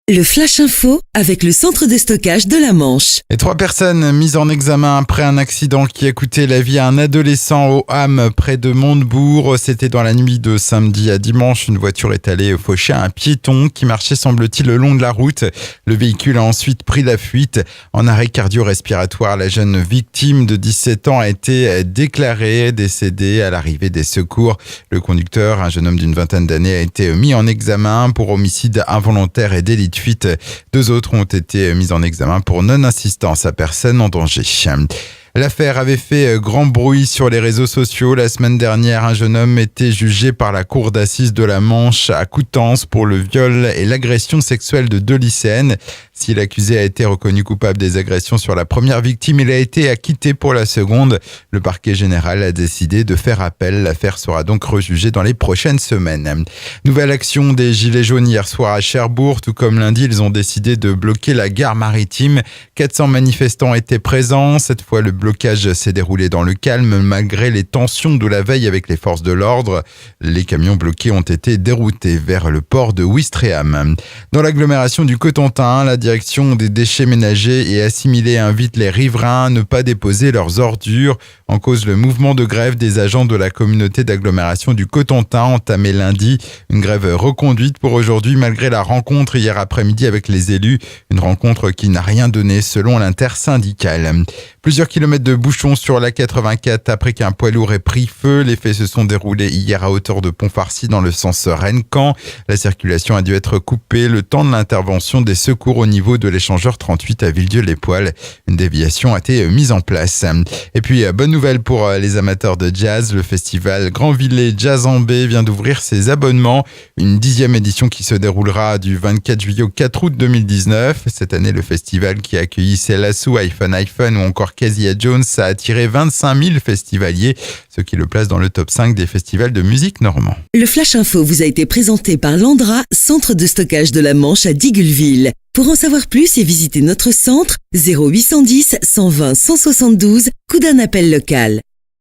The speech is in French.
Le Flash Info avec le centre de stockage de la Manche. Et 3 personnes mises en examen après un accident qui a coûté la vie à un adolescent au Ham près de Montebourg. C'était dans la nuit de samedi à dimanche. Une voiture est allée faucher un piéton qui marchait, semble-t-il, le long de la route. Le véhicule a ensuite pris la fuite. En arrêt cardio-respiratoire, la jeune victime de 17 ans a été déclarée décédée à l'arrivée des secours. Le conducteur, un jeune homme d'une vingtaine d'années, a été mis en examen pour homicide involontaire et délit de fuite. 2 autres ont été mis en examen pour non-assistance à personne en danger. L'affaire avait fait grand bruit sur les réseaux sociaux. La semaine dernière, un jeune homme était jugé par la cour d'assises de la Manche à Coutances pour le viol et l'agression sexuelle de 2 lycéennes. Si l'accusé a été reconnu coupable des agressions sur la première victime, il a été acquitté pour la seconde. Le parquet général a décidé de faire appel. L'affaire sera donc rejugée dans les prochaines semaines. Nouvelle action des Gilets jaunes hier soir à Cherbourg. Tout comme lundi, ils ont décidé de bloquer la gare maritime. 400 manifestants étaient présents. Cette fois, le blocage s'est déroulé dans le calme malgré les tensions de la veille avec les forces de l'ordre. Les camions bloqués ont été déroutés vers le port de Ouistreham. Dans l'agglomération du Cotentin, la direction des déchets ménagers et assimilés invite les riverains à ne pas déposer leurs ordures. En cause, le mouvement de grève des agents de la communauté d'agglomération du Cotentin entamé lundi. Une grève reconduite pour aujourd'hui malgré la rencontre hier après-midi avec les élus. Une rencontre qui n'a rien donné selon l'intersyndicale. Plusieurs kilomètres de bouchons sur la 84 après qu'un poids lourd ait pris feu. Les faits se sont déroulés hier à hauteur de Pont-Farcy dans le sens Rennes-Caen. La circulation a dû être coupée le temps de l'intervention des secours au niveau de l'échangeur 38 à Villedieu-les-Poêles. Une déviation a été mise en place. Et puis, bonne nouvelle pour les amateurs de jazz. Le festival Grand Villet Jazz en B vient d'ouvrir ses abonnements. Une 10e édition qui se déroulera du 24 juillet au 4 août 2019. Cette année, le festival qui a accueilli Selassou, iPhone ou encore Kezia Jones a attiré 25 000 festivaliers, ce qui le place dans le top 5 des festivals de musique normands. Le Flash Info vous a été présenté par Landra, centre de stockage de la Manche à Digoulville. Pour en savoir plus et visiter notre centre, 0810 120 172, coup d'un appel local.